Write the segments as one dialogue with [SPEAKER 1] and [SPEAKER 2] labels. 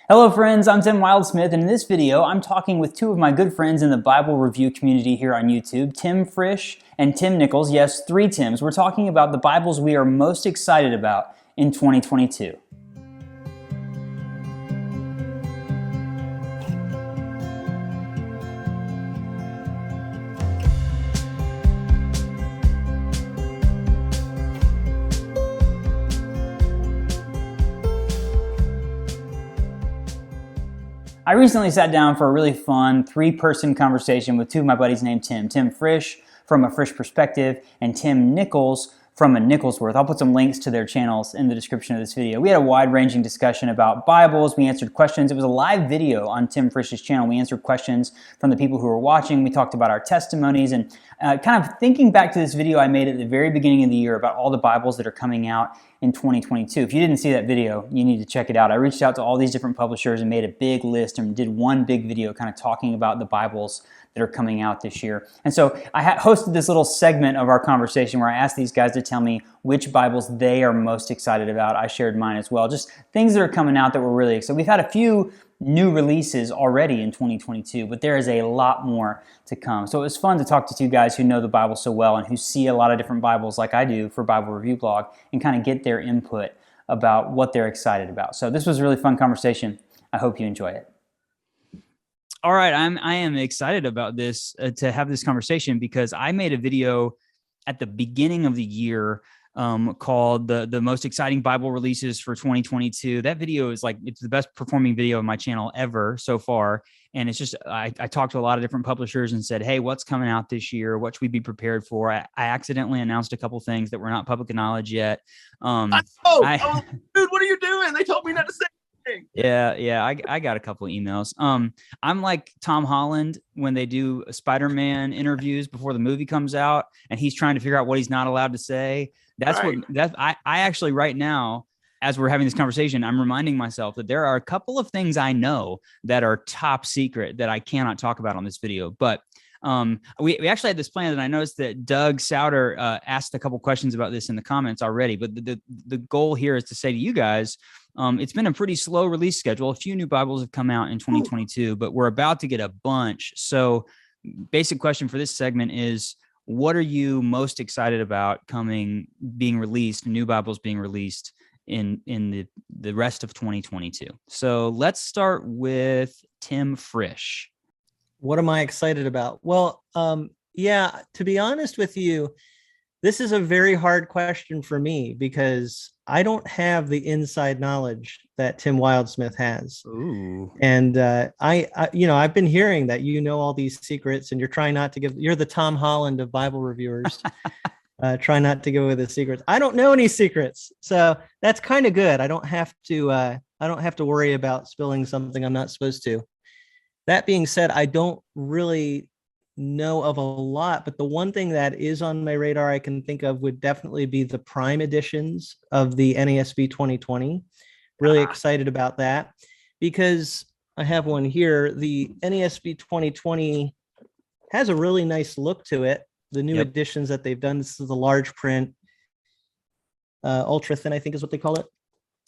[SPEAKER 1] Hello friends, I'm Tim Wildsmith, and in this video I'm talking with two of my good friends in the Bible review community here on YouTube, Tim Frisch and Tim Nichols. Yes, three Tims. We're talking about the Bibles we are most excited about in 2022. I recently sat down for a really fun three-person conversation with two of my buddies named Tim. Tim Frisch from A Frisch Perspective and Tim Nichols from a Nicholsworth. I'll put some links to their channels in the description of this video. We had a wide-ranging discussion about Bibles. We answered questions. It was a live video on Tim Frisch's channel. We answered questions from the people who were watching. We talked about our testimonies and kind of thinking back to this video I made at the very beginning of the year about all the Bibles that are coming out in 2022. If you didn't see that video, you need to check it out. I reached out to all these different publishers and made a big list and did one big video kind of talking about the Bibles that are coming out this year. And so I hosted this little segment of our conversation where I asked these guys to tell me which Bibles they are most excited about. I shared mine as well. Just things that are coming out that we're really excited. We've had a few new releases already in 2022, but there is a lot more to come. So it was fun to talk to two guys who know the Bible so well and who see a lot of different Bibles like I do for Bible Review Blog and kind of get their input about what they're excited about. So this was a really fun conversation. I hope you enjoy it. All right, I am excited about this, to have this conversation, because I made a video at the beginning of the year called the most exciting Bible releases for 2022. That video is it's the best performing video of my channel ever so far. And it's just, I talked to a lot of different publishers and said, hey, what's coming out this year? What should we be prepared for? I accidentally announced a couple things that were not public knowledge yet.
[SPEAKER 2] Dude, what are you doing? They told me not to say.
[SPEAKER 1] Yeah. I got a couple of emails. I'm like Tom Holland when they do Spider-Man interviews before the movie comes out, and he's trying to figure out what he's not allowed to say. I actually right now, as we're having this conversation, I'm reminding myself that there are a couple of things I know that are top secret that I cannot talk about on this video. But we actually had this plan, and I noticed that Doug Souter asked a couple questions about this in the comments already. But the goal here is to say to you guys, it's been a pretty slow release schedule. A few new Bibles have come out in 2022, but we're about to get a bunch. So basic question for this segment is, what are you most excited about being released, new Bibles being released in the rest of 2022? So let's start with Tim Frisch.
[SPEAKER 3] What am I excited about? Well, yeah, to be honest with you, this is a very hard question for me because I don't have the inside knowledge that Tim Wildsmith has.
[SPEAKER 1] Ooh.
[SPEAKER 3] And I've been hearing that all these secrets, and you're the Tom Holland of Bible reviewers. Try not to give away the secrets. I don't know any secrets, so that's kind of good. I don't have to worry about spilling something I'm not supposed to. That being said, I don't really know of a lot, but the one thing that is on my radar I can think of would definitely be the Prime editions of the NASB 2020. Really excited about that because I have one here. The NASB 2020 has a really nice look to it. The new editions that they've done, this is the large print, ultra thin, I think is what they call it.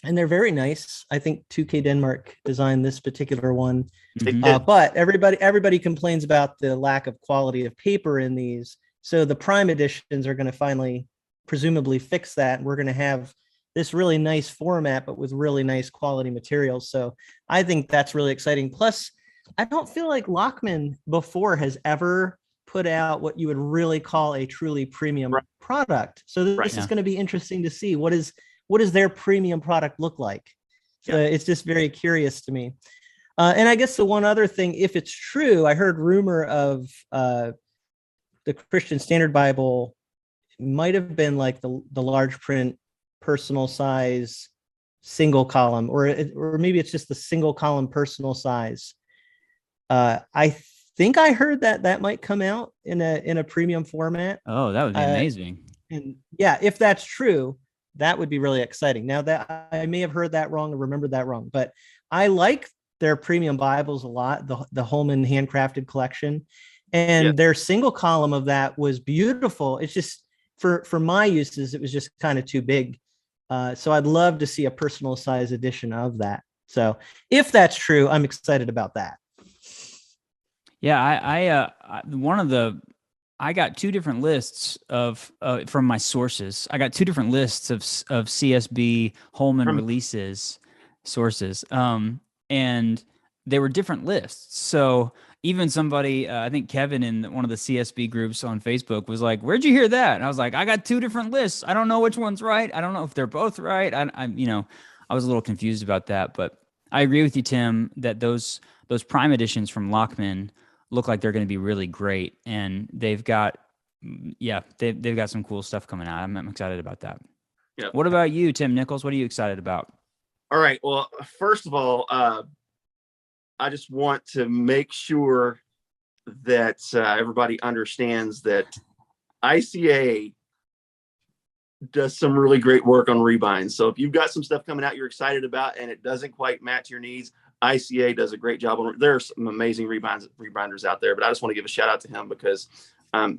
[SPEAKER 3] And they're very nice. I think 2K Denmark designed this particular one. But everybody complains about the lack of quality of paper in these. So the Prime editions are going to finally, presumably, fix that. We're going to have this really nice format, but with really nice quality materials. So I think that's really exciting. Plus, I don't feel like Lockman before has ever put out what you would really call a truly premium product. So this is going to be interesting to see what does their premium product look like. It's just very curious to me. And I guess the one other thing, if it's true, I heard rumor of the Christian Standard Bible might have been like the large print personal size single column, or maybe it's just the single column personal size. I think I heard that might come out in a premium format.
[SPEAKER 1] Oh, that would be amazing.
[SPEAKER 3] And yeah, if that's true, that would be really exciting. Now that I may have heard that wrong or remembered that wrong, but I like their premium Bibles a lot, the Holman handcrafted collection, and their single column of that was beautiful. It's just for my uses, it was just kind of too big. So I'd love to see a personal size edition of that. So if that's true, I'm excited about that.
[SPEAKER 1] Yeah, I got two different lists of from my sources. I got two different lists of CSB Holman releases sources, and they were different lists. So even somebody, I think Kevin in one of the CSB groups on Facebook was like, "Where'd you hear that?" And I was like, "I got two different lists. I don't know which one's right. I don't know if they're both right." I was a little confused about that, but I agree with you, Tim, that those Prime editions from Lockman look like they're going to be really great, and they've got some cool stuff coming out. I'm excited about that.
[SPEAKER 2] Yeah.
[SPEAKER 1] What about you, Tim Nichols? What are you excited about?
[SPEAKER 2] All right. Well, first of all, I just want to make sure that everybody understands that ICA does some really great work on rebinds. So if you've got some stuff coming out you're excited about and it doesn't quite match your needs, ICA does a great job on. There are some amazing rebinders out there, but I just want to give a shout out to him because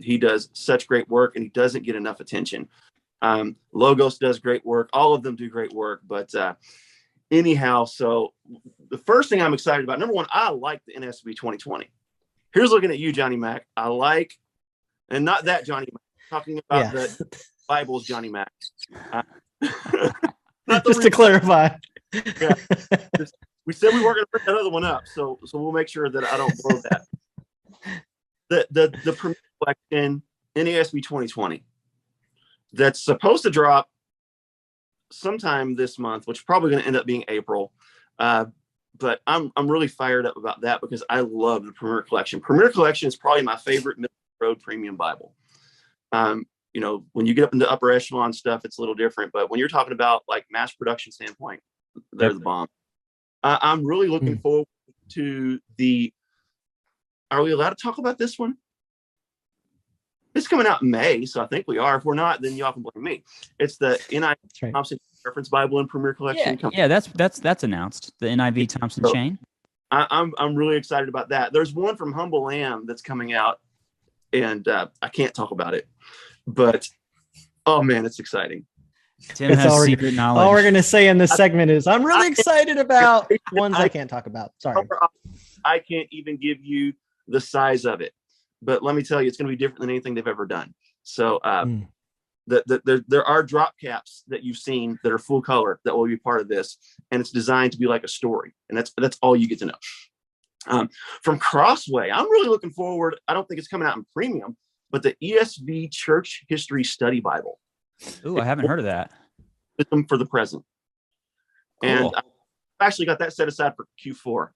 [SPEAKER 2] he does such great work and he doesn't get enough attention. Logos does great work. All of them do great work. But anyhow, so the first thing I'm excited about, number one, I like the NSB 2020. Here's looking at you, Johnny Mac. I like, and not that Johnny Mac, talking about the Bible's Johnny Mac.
[SPEAKER 3] Just to clarify.
[SPEAKER 2] Yeah. We said we weren't going to bring that other one up, so we'll make sure that I don't blow that. The Premier Collection NASB 2020 that's supposed to drop sometime this month, which is probably going to end up being April. But I'm really fired up about that because I love the Premier Collection. Premier Collection is probably my favorite middle road premium Bible. When you get up into upper echelon stuff, it's a little different. But when you're talking about like mass production standpoint, they're the bomb. I'm really looking forward to are we allowed to talk about this one? It's coming out in May, so I think we are. If we're not, then y'all can blame me. It's the NIV Thompson Reference Bible and Premier Collection.
[SPEAKER 1] Yeah, that's announced. The NIV Thompson chain.
[SPEAKER 2] I'm really excited about that. There's one from Humble Lamb that's coming out, and I can't talk about it, but oh man, it's exciting.
[SPEAKER 1] Tim has secret knowledge.
[SPEAKER 3] All we're going to say in this segment is I'm really excited about ones I can't talk about. Sorry.
[SPEAKER 2] I can't even give you the size of it, but let me tell you, it's going to be different than anything they've ever done. So there are drop caps that you've seen that are full color that will be part of this, and it's designed to be like a story, and that's all you get to know. From Crossway, I'm really looking forward. I don't think it's coming out in premium, but the ESV Church History Study Bible.
[SPEAKER 1] Ooh, I haven't heard of that.
[SPEAKER 2] For the present. Cool. And I've actually got that set aside for Q4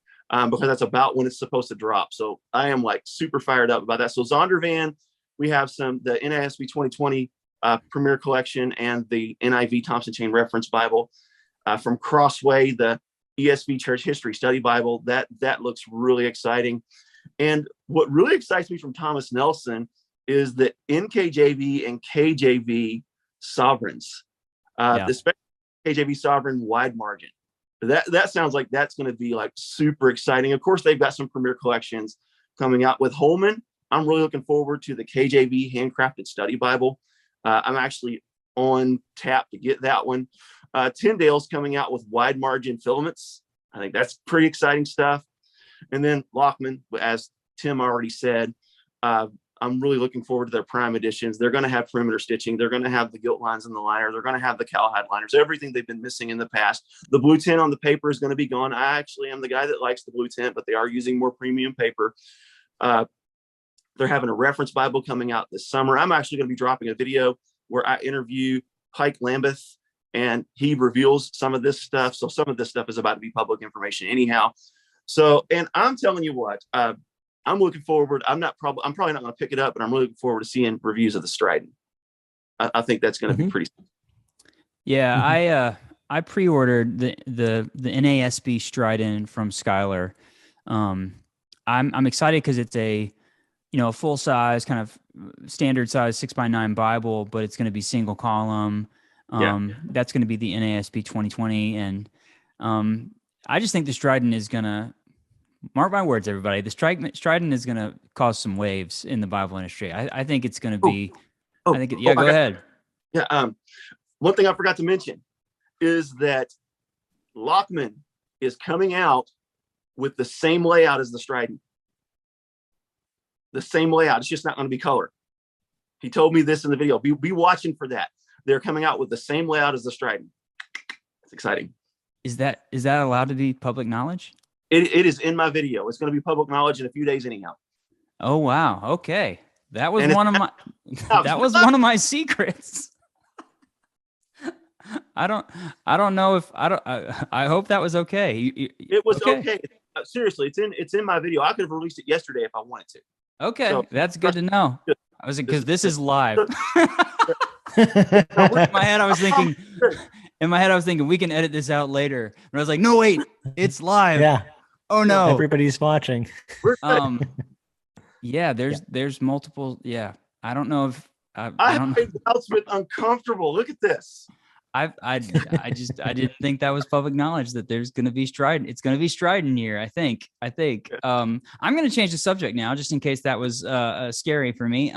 [SPEAKER 2] because that's about when it's supposed to drop. So I am like super fired up about that. So Zondervan, we have the NASB 2020 Premier Collection and the NIV Thompson Chain Reference Bible. From Crossway, the ESV Church History Study Bible. That looks really exciting. And what really excites me from Thomas Nelson is the NKJV and KJV sovereigns, especially KJV sovereign wide margin. That sounds like that's going to be like super exciting. Of course, they've got some premier collections coming out with Holman. I'm really looking forward to the KJV handcrafted study Bible. I'm actually on tap to get that one. Tyndale's coming out with wide margin filaments. I think that's pretty exciting stuff. And then Lockman, as Tim already said, I'm really looking forward to their prime editions. They're going to have perimeter stitching. They're going to have the gilt lines in the liner. They're going to have the cowhide liners, everything they've been missing in the past. The blue tint on the paper is going to be gone. I actually am the guy that likes the blue tint, but they are using more premium paper. They're having a reference Bible coming out this summer. I'm actually going to be dropping a video where I interview Pike Lambeth, and he reveals some of this stuff. So some of this stuff is about to be public information anyhow. So, and I'm telling you what, I'm looking forward. I'm probably not going to pick it up, but I'm really looking forward to seeing reviews of the Strident. I think that's going to be pretty.
[SPEAKER 1] Yeah, I pre-ordered the NASB Strident from Skylar. I'm excited because it's a full size kind of standard size 6x9 Bible, but it's going to be single column. That's going to be the NASB 2020, and I just think the Strident is going to. Mark my words, everybody. The Strident is going to cause some waves in the Bible industry. I think it's going to be. Go ahead.
[SPEAKER 2] Yeah. One thing I forgot to mention is that Lockman is coming out with the same layout as the Strident. The same layout. It's just not going to be color. He told me this in the video. Be watching for that. They're coming out with the same layout as the Strident. It's exciting.
[SPEAKER 1] Is that allowed to be public knowledge?
[SPEAKER 2] It is in my video. It's going to be public knowledge in a few days anyhow.
[SPEAKER 1] Oh wow. Okay. That was
[SPEAKER 2] And
[SPEAKER 1] one of my that was one of my secrets. I don't know if I hope that was okay.
[SPEAKER 2] It was okay. Seriously, it's in my video. I could have released it yesterday if I wanted to.
[SPEAKER 1] Okay,
[SPEAKER 2] So,
[SPEAKER 1] that's good to know. I was because this is live.
[SPEAKER 3] Yeah.
[SPEAKER 1] In my head, I was thinking we can edit this out later. But I was like, no, wait, it's live. Oh no,
[SPEAKER 3] Everybody's watching.
[SPEAKER 1] Yeah, there's multiple. Yeah, I don't know if I
[SPEAKER 2] have made Wildsmith uncomfortable. Look at this.
[SPEAKER 1] I didn't think that was public knowledge that there's going to be Strident. It's going to be Strident here. I think. I'm going to change the subject now, just in case that was scary for me.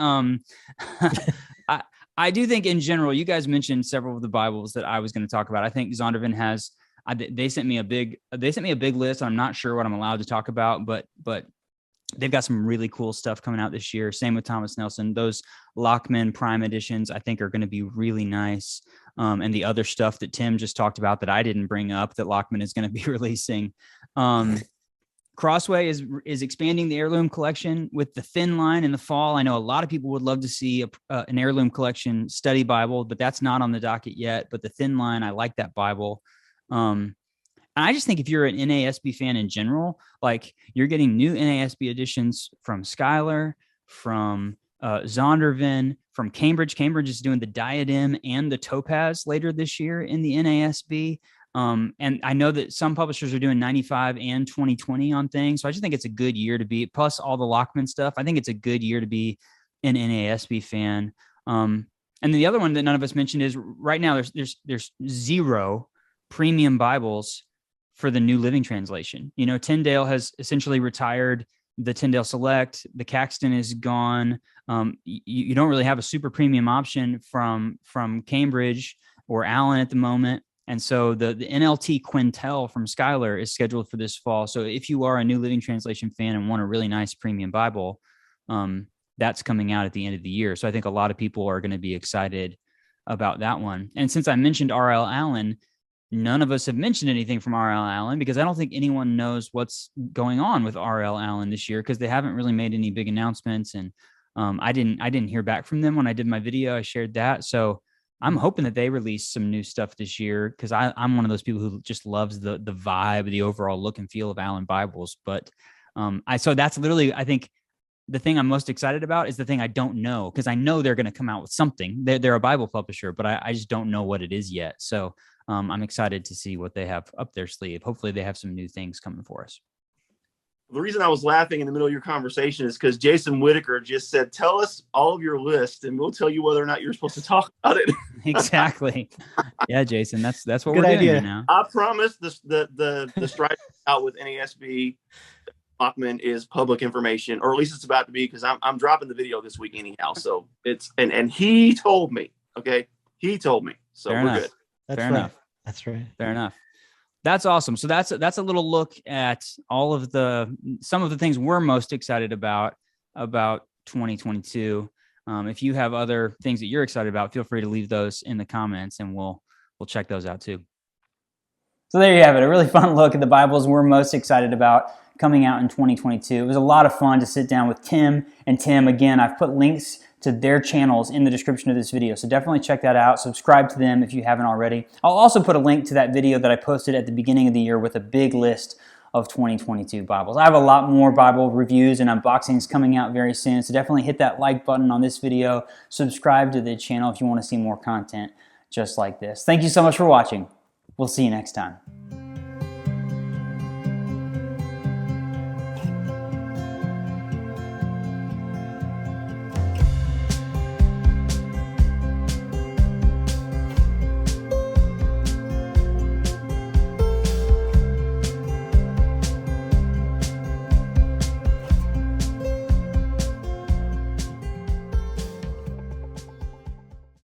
[SPEAKER 1] I do think in general, you guys mentioned several of the Bibles that I was going to talk about. I think Zondervan has. They sent me a big list. I'm not sure what I'm allowed to talk about, but they've got some really cool stuff coming out this year. Same with Thomas Nelson. Those Lockman Prime editions, I think, are going to be really nice. And the other stuff that Tim just talked about that I didn't bring up that Lockman is going to be releasing. Crossway is expanding the heirloom collection with the thin line in the fall. I know a lot of people would love to see an heirloom collection study Bible, but that's not on the docket yet. But the thin line, I like that Bible. And I just think if you're an NASB fan in general, like you're getting new NASB editions from Schuyler, from Zondervan, from Cambridge. Cambridge is doing the Diadem and the Topaz later this year in the NASB. And I know that some publishers are doing 95 and 2020 on things. So I just think it's a good year to be, plus all the Lockman stuff. I think it's a good year to be an NASB fan. And then the other one that none of us mentioned is right now there's 0 premium Bibles for the New Living Translation. You know, Tyndale has essentially retired the Tyndale Select. The Caxton is gone. You don't really have a super premium option from Cambridge or Allen at the moment. And so the NLT Quintel from Schuyler is scheduled for this fall. So if you are a New Living Translation fan and want a really nice premium Bible, that's coming out at the end of the year. So I think a lot of people are going to be excited about that one. And since I mentioned R.L. Allen, none of us have mentioned anything from R.L. Allen because I don't think anyone knows what's going on with R.L. Allen this year because they haven't really made any big announcements. And I didn't hear back from them when I did my video. I shared that. So I'm hoping that they release some new stuff this year because I'm one of those people who just loves the vibe, the overall look and feel of Allen Bibles. But so that's literally, I think, the thing I'm most excited about is the thing I don't know because I know they're going to come out with something. They're a Bible publisher, but I just don't know what it is yet. So I'm excited to see what they have up their sleeve. Hopefully they have some new things coming for us.
[SPEAKER 2] The reason I was laughing in the middle of your conversation is because Jason Whitaker just said, tell us all of your list and we'll tell you whether or not you're supposed to talk about it.
[SPEAKER 1] Exactly. Yeah, Jason, that's what
[SPEAKER 3] Good
[SPEAKER 1] we're
[SPEAKER 3] idea.
[SPEAKER 1] doing right now.
[SPEAKER 2] I promise the strike out with NASB Lockman is public information, or at least it's about to be because I'm dropping the video this week anyhow. So it's and he told me, okay, he told me. So
[SPEAKER 1] Fair
[SPEAKER 2] we're
[SPEAKER 1] enough.
[SPEAKER 2] good.
[SPEAKER 3] That's
[SPEAKER 1] Fair
[SPEAKER 3] right.
[SPEAKER 1] enough.
[SPEAKER 3] That's right.
[SPEAKER 1] Fair enough. That's awesome. So that's a little look at all of some of the things we're most excited about 2022. If you have other things that you're excited about, feel free to leave those in the comments and we'll check those out too. So there you have it. A really fun look at the Bibles we're most excited about coming out in 2022. It was a lot of fun to sit down with Tim and Tim. Again, I've put links to their channels in the description of this video. So definitely check that out. Subscribe to them if you haven't already. I'll also put a link to that video that I posted at the beginning of the year with a big list of 2022 Bibles. I have a lot more Bible reviews and unboxings coming out very soon. So definitely hit that like button on this video. Subscribe to the channel if you want to see more content just like this. Thank you so much for watching. We'll see you next time.